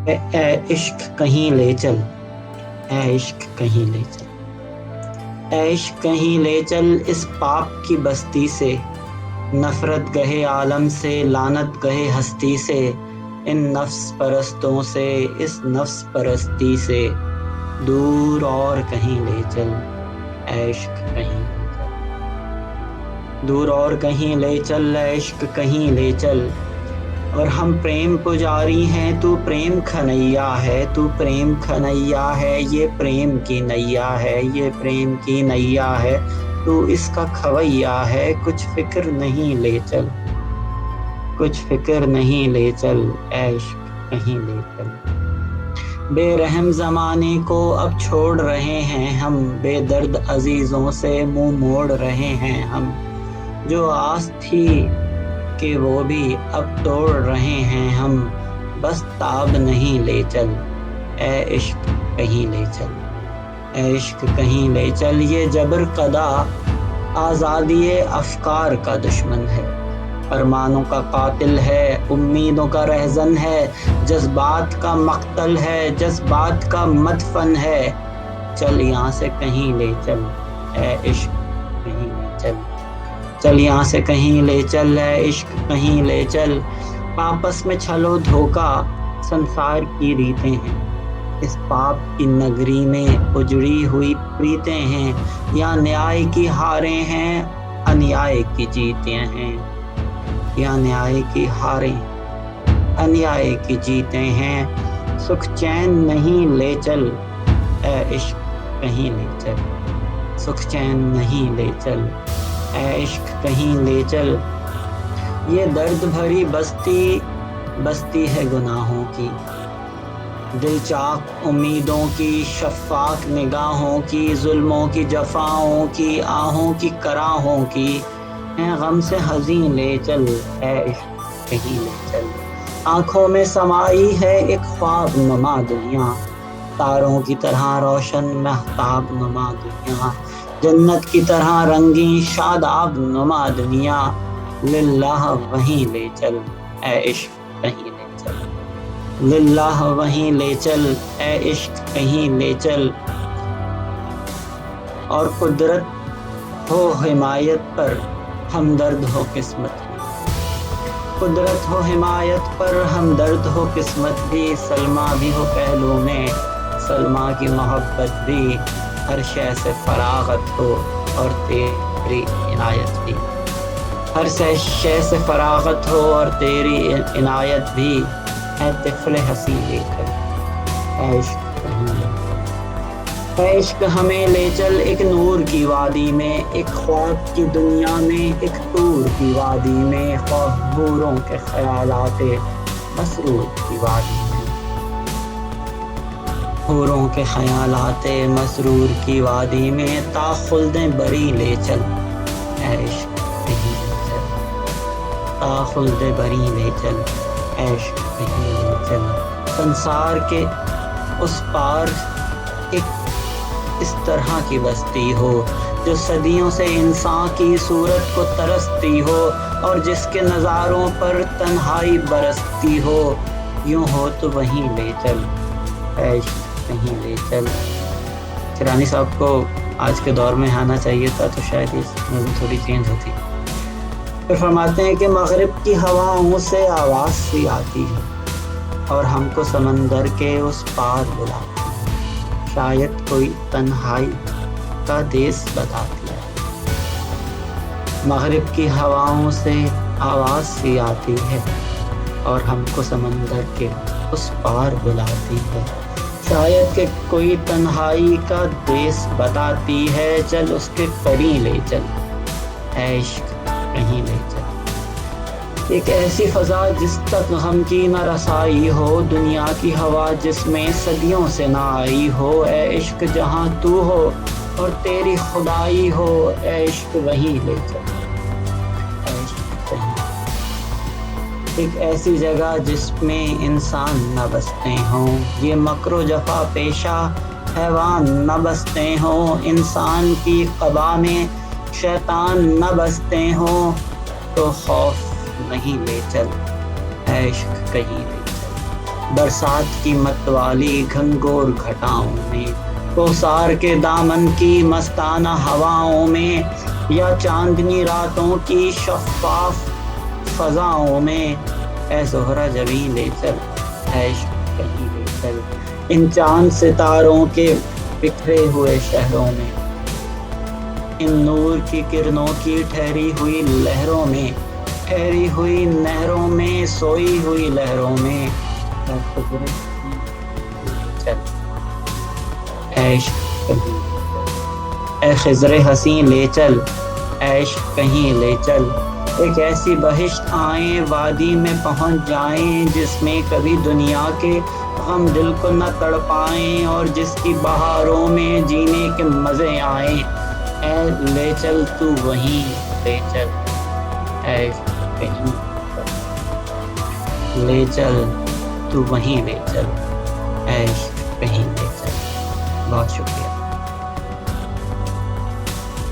اے عشق کہیں لے چل، اے عشق کہیں لے چل، اے عشق کہیں لے چل اس پاپ کی بستی سے، نفرت گہے عالم سے، لعنت گہے ہستی سے، ان نفس پرستوں سے، اس نفس پرستی سے، دور اور کہیں لے چل، اے عشق کہیں لے چل، دور اور کہیں لے چل، اے عشق کہیں لے چل۔ اور ہم پریم پجاری ہیں، تو پریم کھنیا ہے، تو پریم کھنیا ہے، یہ پریم کی نیا ہے، یہ پریم کی نیا ہے، تو اس کا کھویا ہے، کچھ فکر نہیں لے چل، کچھ فکر نہیں لے چل، اے عشق کہیں لے چل۔ بے رحم زمانے کو اب چھوڑ رہے ہیں ہم، بے درد عزیزوں سے منہ موڑ رہے ہیں ہم، جو آس تھی کہ وہ بھی اب توڑ رہے ہیں ہم، بس تاب نہیں لے چل، اے عشق کہیں لے چل، اے عشق کہیں لے چل۔ یہ جبر قدا آزادی افکار کا دشمن ہے، ارمانوں کا قاتل ہے، امیدوں کا رہزن ہے، جذبات کا مقتل ہے، جذبات کا مدفن ہے، چل یہاں سے کہیں لے چل، اے عشق کہیں لے چل، چل یہاں سے کہیں لے چل، اے عشق کہیں لے چل۔ آپس میں چھلو دھوکا سنسار کی ریتیں ہیں، اس پاپ کی نگری میں اجڑی ہوئی پریتیں ہیں، یا نیائے کی ہاریں ہیں، انیائے کی جیتیں ہیں، یا نیائے کی ہاریں انیائے کی جیتیں ہیں، سکھ چین نہیں لے چل، اے عشق کہیں لے چل، سکھ چین نہیں لے چل، اے عشق کہیں لے چل۔ یہ درد بھری بستی بستی ہے گناہوں کی، دل چاک امیدوں کی، شفاق نگاہوں کی، ظلموں کی، جفاؤں کی، آہوں کی، کراہوں کی، ہے غم سے حزین لے چل، اے عشق کہیں لے چل۔ آنکھوں میں سمائی ہے ایک خواب نما دنیا، تاروں کی طرح روشن مہتاب نما دنیا، جنت کی طرح رنگیں شاداب نما دنیا، للہ وہیں لے چل، اے عشق کہیں لے چل، للہ وہیں لے چل، اے عشق کہیں لے چل۔ اور قدرت ہو حمایت پر ہمدرد ہو قسمت بھی، قدرت ہو حمایت پر ہمدرد ہو قسمت بھی، سلمیٰ بھی ہو پہلو میں سلمیٰ کی محبت بھی، ہر شے سے فراغت ہو اور تیری عنایت بھی، ہر شے سے فراغت ہو اور تیری عنایت بھی، اے طفل ہنسی لے کر، اے عشق کہیں لے چل، اے عشق ہمیں لے چل ایک نور کی وادی میں، ایک خواب کی دنیا میں، ایک طور کی وادی میں، خواب حوروں کے خیالات مسرور کی وادی میں، حوروں کے خیالات مسرور کی وادی میں، تا خلد بری لے چل، اے عشق کہیں لے چل، تا خلد بری لے چل، اے عشق کہیں لے چل۔ سنسار کے اس پار ایک اس طرح کی بستی ہو، جو صدیوں سے انسان کی صورت کو ترستی ہو، اور جس کے نظاروں پر تنہائی برستی ہو، یوں ہو تو وہیں لے چل، اے عشق کہیں لے چل۔ شیرانی صاحب کو آج کے دور میں آنا چاہیے تھا تو شاید اس نظم تھوڑی چینج ہوتی۔ پھر فرماتے ہیں کہ مغرب کی ہواؤں سے آواز سی آتی ہے، اور ہم کو سمندر کے اس پار بلاتی ہے، شاید کوئی تنہائی کا دیس بتاتی ہے۔ مغرب کی ہواؤں سے آواز سی آتی ہے، اور ہم کو سمندر کے اس پار بلاتی ہے، شاید کہ کوئی تنہائی کا دیس بتاتی ہے، چل اس کے قریب لے چل، اے عشق کہیں لے چل۔ ایک ایسی فضا جس تک غم کی نہ رسائی ہو، دنیا کی ہوا جس میں صدیوں سے نہ آئی ہو، اے عشق جہاں تو ہو اور تیری خدائی ہو، اے عشق وہیں لے چل، اے عشق کہیں۔ ایک ایسی جگہ جس میں انسان نہ بستے ہوں، یہ مکر و جفا پیشہ حیوان نہ بستے ہوں، انسان کی قبا میں شیطان نہ بستے ہوں، تو خوف نہیں لے چل، اے عشق کہیں لے چل، برسات کی مت والی گھنگور گھٹاؤں میں، کوثر کے دامن کی مستانہ ہواؤں میں، یا چاندنی راتوں کی شفاف فضاؤں میں، اے زہرہ جبیں لے چل، اے عشق کہیں لے چل، ان چاند ستاروں کے بکھرے ہوئے شہروں میں، ان نور کی کرنوں کی ٹھہری ہوئی لہروں میں، ٹھہری ہوئی نہروں میں، سوئی ہوئی لہروں میں، اے خضر چل، اے عشق کہیں لے چل، اے خضر حسین لے چل، اے عشق کہیں لے چل، ایک ایسی بہشت آئیں وادی میں پہنچ جائیں جس میں کبھی دنیا کے غم دل کو نہ تڑ پائیں اور جس کی بہاروں میں جینے کے مزے آئیں، اے لے چل تو وہیں لے چل، اے عشق کہیں لے چل تو وہیں لے چل، اے عشق کہیں لے چل۔ بہت شکریہ۔